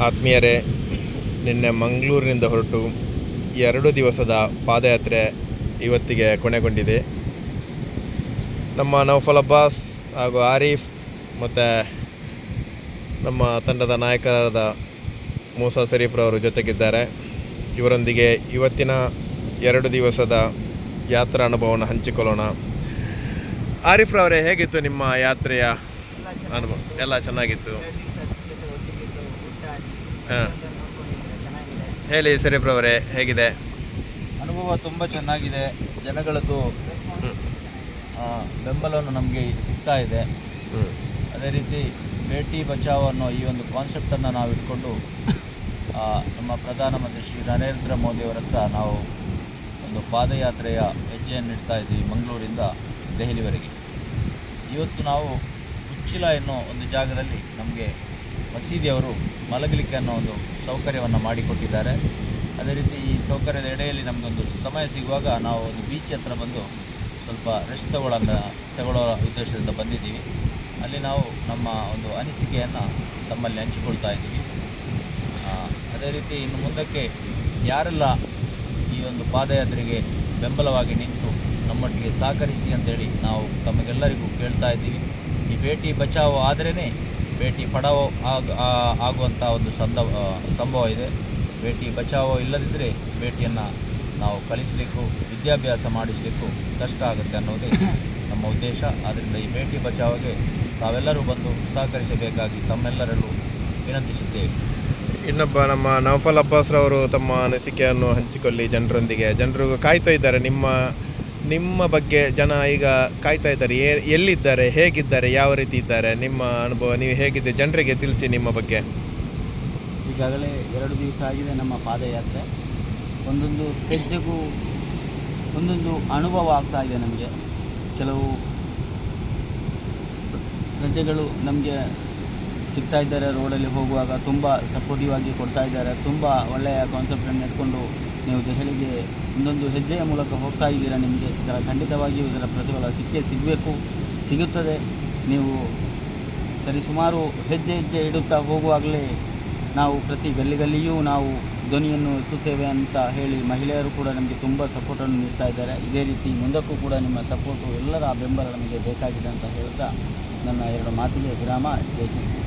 ಆತ್ಮೀಯರೇ, ನಿನ್ನೆ ಮಂಗಳೂರಿನಿಂದ ಹೊರಟು 2 ದಿವಸದ ಪಾದಯಾತ್ರೆ ಇವತ್ತಿಗೆ ಕೊನೆಗೊಂಡಿದೆ. ನಮ್ಮ ನೌಫಲ್ ಅಬ್ಬಾಸ್ ಹಾಗೂ ಆರೀಫ್ ಮತ್ತು ನಮ್ಮ ತಂಡದ ನಾಯಕರಾದ ಮೂಸಾ ಶರೀಫ್ರವರು ಜೊತೆಗಿದ್ದಾರೆ. ಇವರೊಂದಿಗೆ ಇವತ್ತಿನ 2 ದಿವಸದ ಯಾತ್ರಾ ಅನುಭವವನ್ನು ಹಂಚಿಕೊಳ್ಳೋಣ. ಆರೀಫ್ರವರೇ, ಹೇಗಿತ್ತು ನಿಮ್ಮ ಯಾತ್ರೆಯ ಅನುಭವ? ಎಲ್ಲ ಚೆನ್ನಾಗಿತ್ತು. ಹಾಂ, ಹೇಳಿ ಶರೀಫ್ರವರೇ, ಹೇಗಿದೆ ಅನುಭವ? ತುಂಬ ಚೆನ್ನಾಗಿದೆ. ಜನಗಳದ್ದು ಬೆಂಬಲವನ್ನು ನಮಗೆ ಸಿಗ್ತಾ ಇದೆ. ಅದೇ ರೀತಿ ಬೇಟಿ ಬಚಾವ್ ಅನ್ನೋ ಈ ಒಂದು ಕಾನ್ಸೆಪ್ಟನ್ನು ನಾವು ಇಟ್ಕೊಂಡು ನಮ್ಮ ಪ್ರಧಾನಮಂತ್ರಿ ಶ್ರೀ ನರೇಂದ್ರ ಮೋದಿಯವರ ಹತ್ರ ನಾವು ಒಂದು ಪಾದಯಾತ್ರೆಯ ಹೆಜ್ಜೆಯನ್ನು ಇಡ್ತಾ ಇದ್ದೀವಿ, ಮಂಗಳೂರಿಂದ ದೆಹಲಿವರೆಗೆ. ಇವತ್ತು ನಾವು ಉಚ್ಚಿಲ ಎನ್ನೋ ಒಂದು ಜಾಗದಲ್ಲಿ ನಮಗೆ ಮಸೀದಿಯವರು ಮಲಗಲಿಕ್ಕೆ ಅನ್ನೋ ಒಂದು ಸೌಕರ್ಯವನ್ನು ಮಾಡಿಕೊಟ್ಟಿದ್ದಾರೆ. ಅದೇ ರೀತಿ ಈ ಸೌಕರ್ಯದ ಎಡೆಯಲ್ಲಿ ನಮಗೊಂದು ಸಮಯ ಸಿಗುವಾಗ ನಾವು ಒಂದು ಬೀಚ್ ಹತ್ರ ಬಂದು ಸ್ವಲ್ಪ ರೆಸ್ಟ್ ತಗೊಳ್ಳೋ ಉದ್ದೇಶದಿಂದ ಬಂದಿದ್ದೀವಿ. ಅಲ್ಲಿ ನಾವು ನಮ್ಮ ಒಂದು ಅನಿಸಿಕೆಯನ್ನು ತಮ್ಮಲ್ಲಿ ಹಂಚಿಕೊಳ್ತಾ ಇದ್ದೀವಿ. ಅದೇ ರೀತಿ ಇನ್ನು ಮುಂದಕ್ಕೆ ಯಾರೆಲ್ಲ ಈ ಒಂದು ಪಾದಯಾತ್ರೆಗೆ ಬೆಂಬಲವಾಗಿ ನಿಂತು ನಮ್ಮೊಟ್ಟಿಗೆ ಸಹಕರಿಸಿ ಅಂತೇಳಿ ನಾವು ತಮಗೆಲ್ಲರಿಗೂ ಕೇಳ್ತಾ ಇದ್ದೀವಿ. ಈ ಬೇಟಿ ಬಚಾವ್ ಆದ್ರೇ ಬೇಟಿ ಪಡಾವೋ ಆಗುವಂಥ ಒಂದು ಸಂಭವ ಇದೆ. ಬೇಟಿ ಬಚಾವೋ ಇಲ್ಲದಿದ್ದರೆ ಬೇಟಿಯನ್ನು ನಾವು ಕಲಿಸಲಿಕ್ಕೂ ವಿದ್ಯಾಭ್ಯಾಸ ಮಾಡಿಸಲಿಕ್ಕೂ ಕಷ್ಟ ಆಗುತ್ತೆ ಅನ್ನೋದೇ ನಮ್ಮ ಉದ್ದೇಶ. ಆದ್ದರಿಂದ ಈ ಬೇಟಿ ಬಚಾವೋಗೆ ತಾವೆಲ್ಲರೂ ಬಂದು ಸಹಕರಿಸಬೇಕಾಗಿ ತಮ್ಮೆಲ್ಲರಲ್ಲೂ ವಿನಂತಿಸುತ್ತೇವೆ. ಇನ್ನೊಬ್ಬ ನಮ್ಮ ನೌಫಲ್ ಅಬ್ಬಾಸ್ರವರು ತಮ್ಮ ಅನಿಸಿಕೆಯನ್ನು ಹಂಚಿಕೊಳ್ಳಿ ಜನರೊಂದಿಗೆ. ಜನರು ಕಾಯ್ತಾ ಇದ್ದಾರೆ, ನಿಮ್ಮ ಬಗ್ಗೆ ಜನ ಈಗ ಕಾಯ್ತಾ ಇದ್ದಾರೆ. ಎಲ್ಲಿದ್ದಾರೆ, ಹೇಗಿದ್ದಾರೆ, ಯಾವ ರೀತಿ ಇದ್ದಾರೆ, ನಿಮ್ಮ ಅನುಭವ ನೀವು ಹೇಗಿದೆ ಜನರಿಗೆ ತಿಳಿಸಿ ನಿಮ್ಮ ಬಗ್ಗೆ. ಈಗಾಗಲೇ 2 ದಿವಸ ಆಗಿದೆ ನಮ್ಮ ಪಾದಯಾತ್ರೆ. ಒಂದೊಂದು ಹೆಜ್ಜೆಗೂ ಒಂದೊಂದು ಅನುಭವ ಆಗ್ತಾ ಇದೆ ನಮಗೆ. ಕೆಲವು ಹೆಜ್ಜೆಗಳು ನಮಗೆ ಸಿಗ್ತಾ ಇದ್ದಾರೆ. ರೋಡಲ್ಲಿ ಹೋಗುವಾಗ ತುಂಬ ಸಪೋರ್ಟಿವ್ ಆಗಿ ಕೊಡ್ತಾ ಇದ್ದಾರೆ. ತುಂಬ ಒಳ್ಳೆಯ ಕಾನ್ಸೆಪ್ಟನ್ನು ಇಟ್ಕೊಂಡು ನೀವು ದೆಹಲಿಗೆ ಒಂದೊಂದು ಹೆಜ್ಜೆಯ ಮೂಲಕ ಹೋಗ್ತಾ ಇದ್ದೀರಾ. ನಿಮಗೆ ಇದರ ಖಂಡಿತವಾಗಿಯೂ ಇದರ ಪ್ರತಿಫಲ ಸಿಗುತ್ತದೆ. ನೀವು ಸುಮಾರು ಹೆಜ್ಜೆ ಇಡುತ್ತಾ ಹೋಗುವಾಗಲೇ ನಾವು ಪ್ರತಿ ಗಲ್ಲಿಯೂ ನಾವು ಧ್ವನಿಯನ್ನು ಎತ್ತುತ್ತೇವೆ ಅಂತ ಹೇಳಿ ಮಹಿಳೆಯರು ಕೂಡ ನಮಗೆ ತುಂಬ ಸಪೋರ್ಟನ್ನು ನೀಡ್ತಾ ಇದ್ದಾರೆ. ಇದೇ ರೀತಿ ಮುಂದಕ್ಕೂ ಕೂಡ ನಿಮ್ಮ ಸಪೋರ್ಟು, ಎಲ್ಲರ ಬೆಂಬಲ ನಮಗೆ ಬೇಕಾಗಿದೆ ಅಂತ ಹೇಳ್ತಾ ನನ್ನ 2 ಮಾತಿಗೆ ವಿರಾಮ. ಜೈ ಹಿಂದ್.